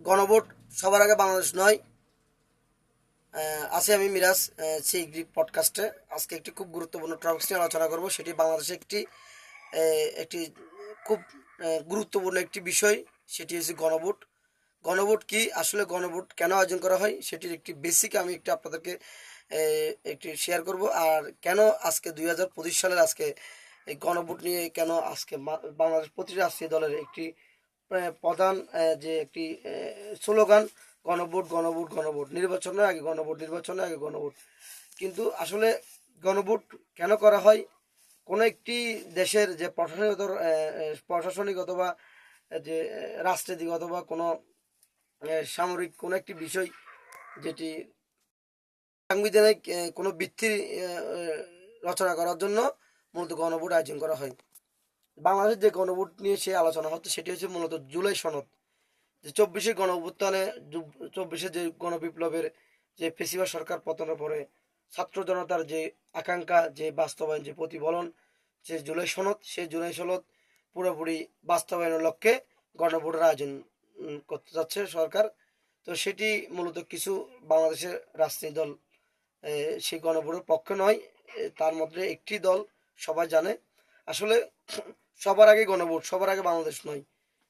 গণভোট সবার আগে বাংলাদেশ নয়। আছি আমি মিরাজ, সেই গ্রিপ পডকাস্টে। আজকে একটি খুব গুরুত্বপূর্ণ টপিক্স নিয়ে আলোচনা করব। সেটি বাংলাদেশে একটি খুব গুরুত্বপূর্ণ একটি বিষয়। সেটি হচ্ছে গণভোট। গণভোট কি, আসলে গণভোট কেন আয়োজন করা হয়, সেটির একটি বেসিক আমি একটি আপনাদেরকে একটি শেয়ার করব। আর কেন আজকে 2025 সালের আজকে এই গণভোট নিয়ে কেন আজকে বাংলাদেশ প্রতিটি রাজনৈতিক দলের একটি প্রধান যে একটি স্লোগান, গণভোট গণভোট গণভোট, নির্বাচনের আগে গণভোট, নির্বাচনের আগে গণভোট। কিন্তু আসলে গণভোট কেন করা হয়? কোনো একটি দেশের যে প্রশাসনিক অথবা যে রাজনৈতিক অথবা কোনো সামরিক কোনো একটি বিষয়, যেটি সাংবিধানিক কোনো ভিত্তি রচনা করার জন্য মূলত গণভোট আয়োজন করা হয়। বাংলাদেশের যে গণভোট নিয়ে সে আলোচনা হচ্ছে সেটি হচ্ছে মূলত জুলাই সনদ। যে 24-এর গণ অভ্যুত্থানে, 24-এর যে গণবিপ্লবের যে ফেসিবাদ সরকার পতনের পরে ছাত্র জনতার যে আকাঙ্ক্ষা, যে বাস্তবায়ন, যে প্রতিফলন, যে জুলাই সনদ, সেই জুলাই সনদ পুরোপুরি বাস্তবায়নের লক্ষ্যে গণভোটের আয়োজন করতে যাচ্ছে সরকার। তো সেটি মূলত কিছু বাংলাদেশের রাজনৈতিক দল সেই গণভোটের পক্ষে নয়। তার মধ্যে একটি দল সবাই জানে। আসলে সবার আগে গণভোট, সবার আগে বাংলাদেশ নয়।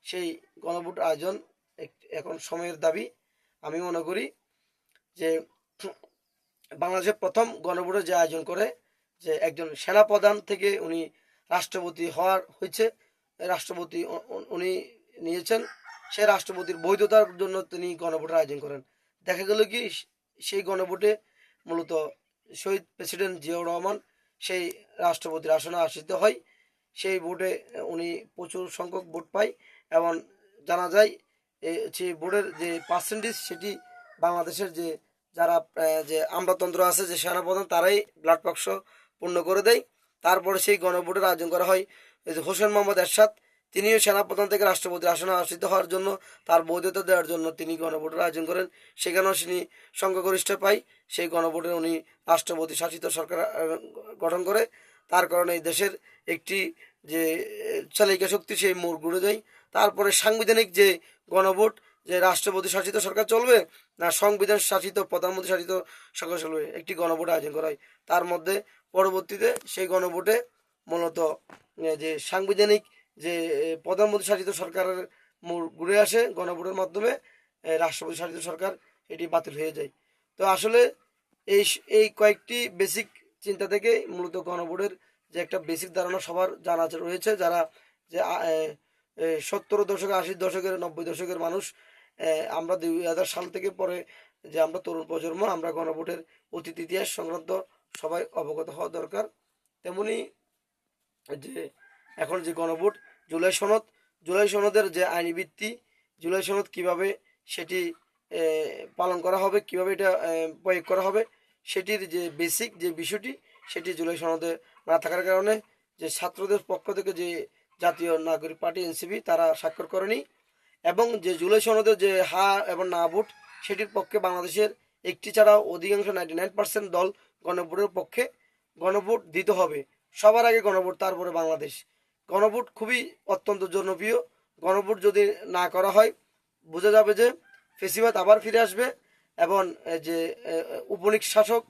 সেই গণভোট আয়োজন এখন সময়ের দাবি। আমি মনে করি যে বাংলাদেশের প্রথম গণভোটের যে আয়োজন করে, যে একজন সেনাপ্রধান থেকে উনি রাষ্ট্রপতি হয়েছে, রাষ্ট্রপতি উনি নিয়েছেন, সে রাষ্ট্রপতির বৈধতার জন্য তিনি গণভোটের আয়োজন করেন। দেখা গেল কি, সেই গণভোটে মূলত শহীদ প্রেসিডেন্ট জিয়াউর রহমান সেই রাষ্ট্রপতির আসনে আসীন হয়। সেই ভোটে উনি প্রচুর সংখ্যক ভোট পায় এবং জানা যায় সেই ভোটের যে পার্সেন্টেজ, সেটি বাংলাদেশের যে যারা যে আমলাতন্ত্র আছে, যে সেনাপ্রধান, তারাই ব্লাড বাক্স পূর্ণ করে দেয়। তারপরে সেই গণভোটের আয়োজন করা হয়। এই যে হোসেন মোহাম্মদ এরশাদ, তিনিও সেনাপ্রধান থেকে রাষ্ট্রপতির আসনে আসীন হওয়ার জন্য, তার বৈধতা দেওয়ার জন্য তিনি গণভোটের আয়োজন করেন। সেখানেও তিনি সংখ্যাগরিষ্ঠ পায়। সেই গণভোটে উনি রাষ্ট্রপতি শাসিত সরকার গঠন করে। তার কারণে এই দেশের একটি যে চালিকা শক্তি, সেই মোড় ঘুরে যায়। তারপরে সাংবিধানিক যে গণভোট, যে রাষ্ট্রপতি শাসিত সরকার চলবে না সংবিধান শাসিত প্রধানমন্ত্রী শাসিত সরকার চলবে, একটি গণভোট আয়োজন করা হয়। তার মধ্যে পরবর্তীতে সেই গণভোটে মূলত যে সাংবিধানিক যে প্রধানমন্ত্রী শাসিত সরকারের মোড় ঘুরে আসে গণভোটের মাধ্যমে, রাষ্ট্রপতি শাসিত সরকার এটি বাতিল হয়ে যায়। তো আসলে এই এই কয়েকটি বেসিক চিন্তা থেকে মূলত গণভোটের যে একটা বেসিক ধারণা সবার জানা রয়েছে। যারা যে 70 দশকে, 80 দশকের, 90 দশকের মানুষ, আমরা 2000 সাল থেকে পরে যে আমরা তরুণ প্রজন্ম, আমরা গণভোটের অতীত ইতিহাস সংক্রান্ত সবাই অবগত হওয়া দরকার। তেমনি যে এখন যে গণভোট, জুলাই সনদ, জুলাই সনদের যে আইনি ভিত্তি, জুলাই সনদ কিভাবে সেটি পালন করা হবে, কিভাবে এটা প্রয়োগ করা হবে, সেটির যে বেসিক যে বিষয়টি, সেটি জুলাই সনদে না থাকার কারণে যে ছাত্রদের পক্ষ থেকে যে জাতীয় নাগরিক পার্টি এনসিপি তারা স্বাক্ষর করেনি। এবং যে জুলাই সনদের যে হা এবং না ভোট, সেটির পক্ষে বাংলাদেশের একটি ছাড়া অধিকাংশ 99% দল গণভোটের পক্ষে। গণভোট দিতে হবে, সবার আগে গণভোট, তারপরে বাংলাদেশ। গণভোট খুবই অত্যন্ত জনপ্রিয়। গণভোট যদি না করা হয়, বোঝা যাবে যে ফেসিবাদ আবার ফিরে আসবে এবং যে উপনিক শাসক,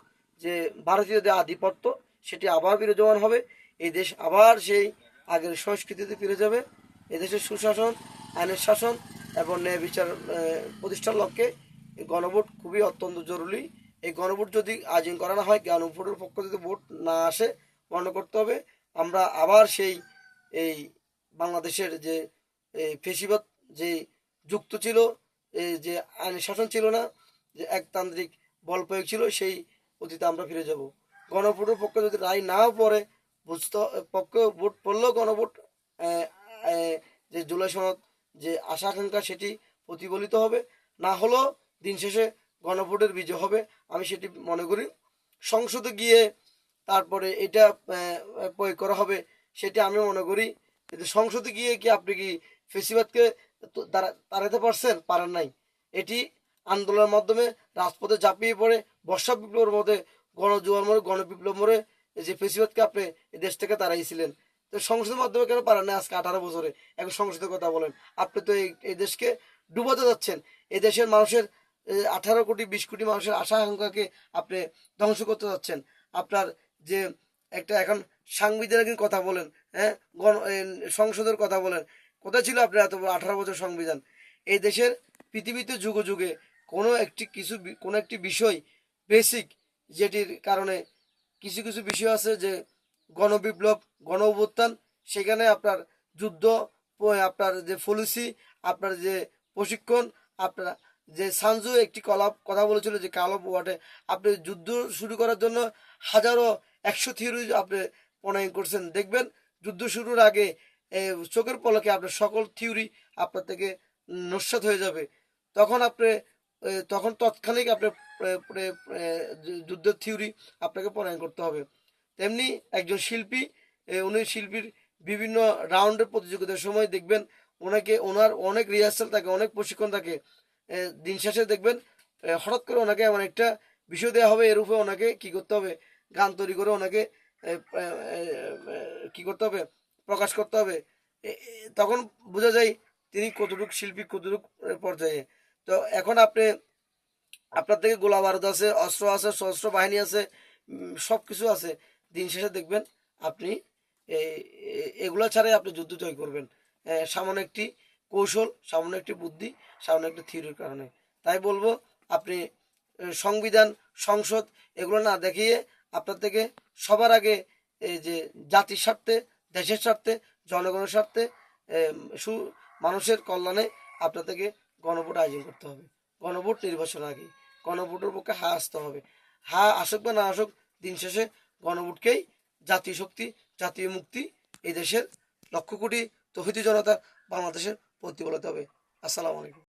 যে ভারতীয় যে আধিপত্য, সেটি আবার বিরাজমান হবে। এই দেশ আবার সেই আগের সংস্কৃতিতে ফিরে যাবে। এদেশের সুশাসন, আইনের শাসন এবং ন্যায় বিচার প্রতিষ্ঠার লক্ষ্যে এই গণভোট খুবই অত্যন্ত জরুরি। এই গণভোট যদি আয়োজন করা না হয়, গণভোটের পক্ষ যদি ভোট না আসে, মনে করতে হবে আমরা আবার সেই এই বাংলাদেশের যে ফেসিবাদ যে যুক্ত ছিল, এই যে আইনের শাসন ছিল না, যে একতান্ত্রিক বল প্রয়োগ ছিল, সেই অতীতে আমরা ফিরে যাব। গণভোটের পক্ষে যদি রায় নাও পড়ে, বুঝতে পক্ষে ভোট পড়লেও গণভোট যে জুলাই সনদ যে আশা আকাঙ্ক্ষা, সেটি প্রতিফলিত হবে। না হলেও দিন শেষে গণভোটের বিজয় হবে, আমি সেটি মনে করি। সংসদে গিয়ে তারপরে এটা প্রয়োগ করা হবে, সেটা আমি মনে করি। কিন্তু সংসদে গিয়ে কি আপনি কি ফেসিবাদকে তাড়াতে পারছেন? পারেন নাই। এটি আন্দোলনের মাধ্যমে রাজপথে ঝাঁপিয়ে পড়ে বর্ষা বিপ্লবের মধ্যে গণজোয়ার মোড়ে, গণবিপ্লব মোড়ে যে ফেসিবাদকে আপনি এই দেশ থেকে তাড়াইছিলেন। তো সংসদের মাধ্যমে কেন পারেন না আজকে 18 বছরে? এখন সংসদের কথা বলেন। আপনি তো এই দেশকে ডুবাতে যাচ্ছেন। এই দেশের মানুষের 18 কোটি 20 কোটি মানুষের আশা আকাঙ্ক্ষাকে আপনি ধ্বংস করতে যাচ্ছেন। আপনার যে একটা এখন সাংবিধানিক কথা বলেন, হ্যাঁ, সংসদের কথা বলেন, কোথায় ছিল আপনার এত 18 বছর সংবিধান? এই দেশের পৃথিবীতে যুগে যুগে কোনো একটি বিষয় বেসিক, যেটির কারণে কিছু কিছু বিষয় আছে যে গণবিপ্লব, গণ অভ্যুত্থান, সেখানে আপনার যুদ্ধ, আপনার যে পলিসি, আপনার যে প্রশিক্ষণ, আপনার যে সানজু একটি কথা বলেছিল যে কাল অফ ওয়াটে, আপনি যুদ্ধ শুরু করার জন্য হাজারো 100 থিওরি আপনি প্রণয়ন করছেন। দেখবেন যুদ্ধ শুরুর আগে চোখের পলকে আপনার সকল থিওরি আপনার থেকে নস্যাৎ হয়ে যাবে। তখন আপনি তখন তৎক্ষণিক আপনার যুদ্ধের থিওরি আপনাকে প্রণয়ন করতে হবে। তেমনি একজন শিল্পী, উনি শিল্পীর বিভিন্ন রাউন্ডের প্রতিযোগিতার সময় দেখবেন ওনার অনেক রিহার্সাল থাকে, অনেক প্রশিক্ষণ থাকে। দিন শেষে দেখবেন হঠাৎ করে ওনাকে এমন একটা বিষয় দেওয়া হবে, এর উপরে ওনাকে কি করতে হবে, গান তৈরি করে ওনাকে কি করতে হবে, প্রকাশ করতে হবে। তখন বোঝা যায় তিনি কতটুকু শিল্পী, কতটুকু পর্যায়ে। তো এখন আপনার থেকে গোলা বারুদ আছে, অস্ত্র আছে, সশস্ত্র বাহিনী আছে, সব কিছু আছে। দিন শেষে দেখবেন আপনি এগুলা ছাড়াই আপনি যুদ্ধ জয় করবেন, সামান্য একটি কৌশল, সামান্য একটি বুদ্ধি, সামান্য একটি থিওরির কারণে। তাই বলবো আপনি সংবিধান, সংসদ এগুলো না দেখিয়ে আপনার থেকে সবার আগে এই যে জাতির স্বার্থে, দেশের স্বার্থে, জনগণের স্বার্থে, মানুষের কল্যাণে আপনার থেকে গণভোট আয়োজন করতে হবে। গণভোট নির্বাচন আগে গণভোটের পক্ষে হা আসতে হবে। হা আসুক বা না আসুক, দিন শেষে গণভোটকেই জাতীয় শক্তি, জাতীয় মুক্তি, এই দেশের লক্ষ কোটি তৌহিদি জনতা বাংলাদেশের প্রতিফলিত হবে। আসসালামু আলাইকুম।